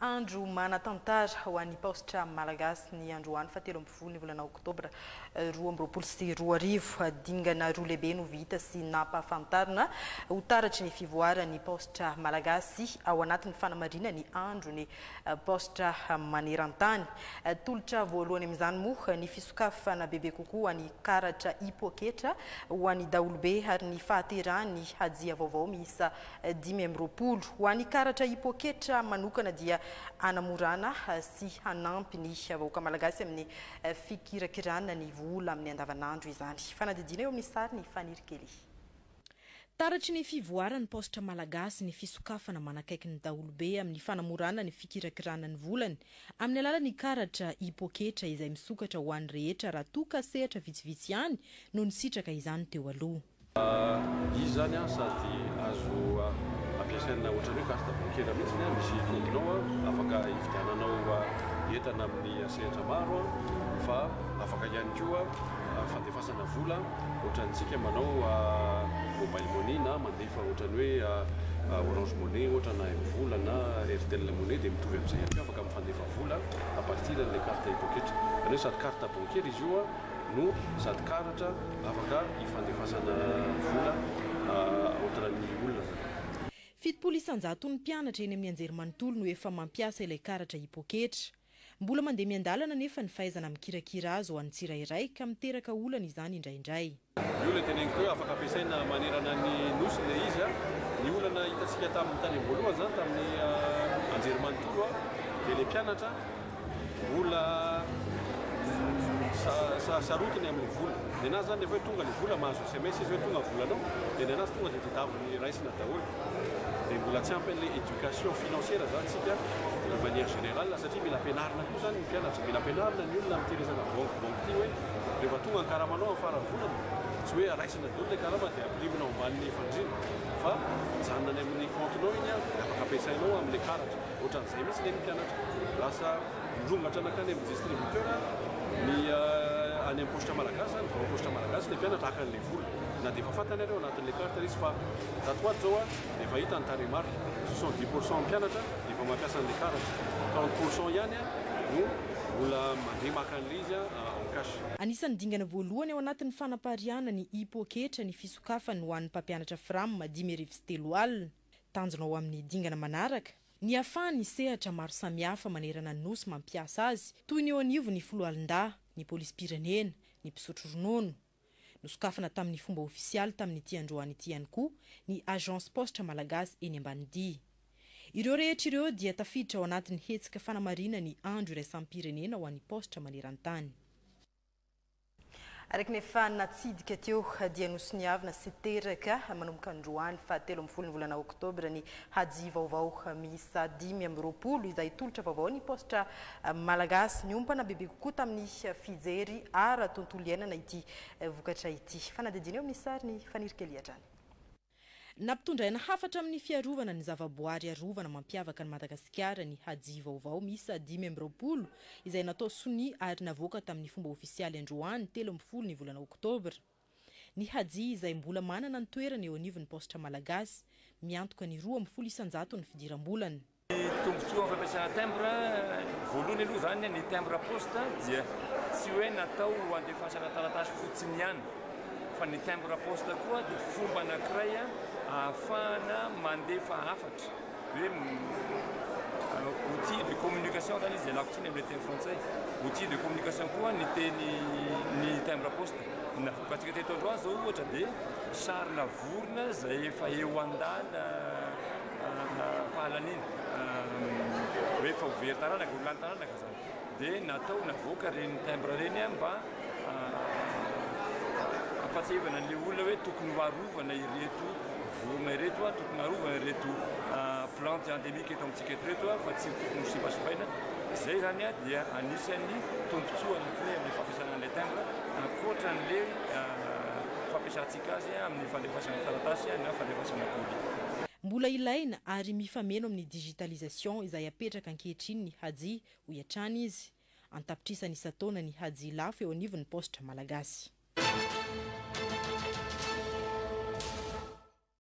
Andro manatantara ho an'ny paositra malagasy ny androany fa 17 volana oktobra 2024 dingana roa lehibe no vita sy nampahafantarina ho taratry ny fivoarany paositra malagasy ao anatin'ny fanamarina ny andro ny paositra maneran-tany. Tolotra voalohany amin'izany moa ny fisokafana bebe kokoa ny karatra hipoketra ho an'ny daolobe ary ny fahaterahany hajia vaovao miisa 520 ho an'ny karatra hipoketra manokana dia anamorana sy hanampy ny vahoaka malagasy amin'ny fikirakirana ny vola amin'ny andavanandro izany. Fanadidina eo amin'ny sary ny Faniry Kely. Taratry ny fivoarany paositra malagasy ny fisokafana manakaiky ny daolobe amin'ny fanamorana ny fikirakirana ny volany amin'ny alalan'ny karatra hipoketra izay misokatra ho an'ny rehetra raha toa sehatra vitsivitsy ihany no nisitraka izany teo aloha. Izy zany sady azo ampiasaina ohatran'ny carte bancaire mihitsy misy compte-nao afaka hividiananao entana amin'ny sehatra maro fa afaka ihany koa fandefasana vola ohatrantsika manao mobile money na mandefa ohatran'ny hoe Orange Money ohatrana vola na Airtel Money dia mitovy amin'izay ihany koa afaka mifandefa vola à partir des cartes hipoketra. Any sady carte bancaire izy io no sady karatra afaka ifandefasana vola ohatran'ny olona zany. Fitopolo isanjato ny mpianatra eny amin'ny anjerimanontolo no efa mampiasa ilay karatra hipoketra. Mbola mandeha miandalana nefa ny fahaizana mikirakira azy ho an'ny tsirairay ka miteraka olana izany indraindray. Io le teneniko hoe afaka ampiasaina manerana ny nosy le izy ny olana hitantsika tamin'ny tany voalohany zany tamin'ny anjerimanontolo dia le mpianatra mbola sarotiny amin'ny vola. Dia anazy zany efa hoe tonga ny vola mahazo SMS izy hoe tonga volanao dia ny anazy tonga dia tadiaviny raisina daholo. Dia mbola tsy ampy an'ilay éducation financière zany tsika de manière générale satria mila ampianarina koa zany ny mpianatra, mila ampianarina ny olona amin'ity resaka banque ity hoe rehefa tonga ny karamanao amin'ny farany volana tsy hoe raisina daholo ilay karama dia ampirimina ambany fandriana fa mijanona any amin'ny compte-nao iny afaka ampiasainao amin'ilay karatra. Ohatran'izay mihitsy ilay mpianatra lasa mirongatra anakany amin'ny distributeur ny any amin'ny paositra malagasy zany vao paositra malagasy ilay mpianatra haka an'ilay vola na dia efa fantanareo anatin'ilay karatra izy fa tatoato zao dia efa hita ny tarehimarika 70% mpianatra dia efa mampiasa an'ilay karatra 30% ihany no mbola mandeha maka an'ilay izy en cash. Anisan'ny dingana voalohany ao anatin'ny fanapariana ny hipoketra ny fisokafany ho an'ny mpampianatra FRAM 10,3 alina. Tanjona ao amin'ny dingana manaraka ny ahafahany sehatra maro samihafa manerana ny nosy mampiasa azy toy ny eo anivo ny foloalindahy, ny polisy-pirenena, ny mpisotro ronono. Nosokafana tamin'ny fomba ofisialy tamin'ity androany ity ihany koa ny agence paositra malagasy eny Ambanidia. Ireo rehetra ireo dia tafiditra ao anatin'ny hetsika fanamarina ny andro iraisam-pirenena ho an'ny paositra maneran-tany. Araka nefa natsidika teo dia nosoniavina sy teraka manomboka androany fa 17 volana oktobra ny hajia vaovao miisa 520 izay tolotra vaovao ny paositra malagasy niompana bebe kokoa tamin'ny fijery ary tontolo iainana ity vokatra ity. Fanadidina eo amin'ny sary ny Faniry Kely hatrany. Nampitondraina hafatra amin'ny fiarovana ny zavaboary arovana mampiavaka ny Madagasikara ny hajia vaovao miisa 520 izay natao soni ary navoaka tamin'ny fomba ofisialy androany 17 volana oktobra. Ny hajia izay mbola manana ny toerana eo anivon'ny paositra malagasy miantoka ny 20 isanjato ny fidiram-bolana. Tombontsoa amin'ny fampiasana timbre voalohany aloha zany ny timbre poste dia tsy hoe natao handefasana taratasy fotsiny ihany fa ny timbre poste koa dia fomba anankiray ahafahana mandefa hafatra hoe outil de communication zany izy lakotiny amin'ny teny frantsay outil de communication koa ny teny ny timbre poste navoakantsika teto androany zao ohatra dia sarina vorona zay efa eo andala pahalaniny hoe efa very taranaka olany taranaka zany dia natao navoaka reny timbre reny mba ampatsevana an'ilay olona hoe tokony harovana ireto vorona ireto tokony harovana ireto plante endémique eto amintsika eto fa tsy tokony sipasipaina. Izay zany dia anisan'ny tombontsoa anankiray amin'ny fampiasana an'ilay timbre ankoatran'ilay fampiasantsika azy amin'ny fandefasana taratasy na fandefasana colis. Mbola ilaina ary mifameno amin'ny digitalisation izay apetraka ankehitriny ny hajia ho hiatrany izy. Antapitrisany isa taona ny hajia lafo eo anivon'ny paositra malagasy.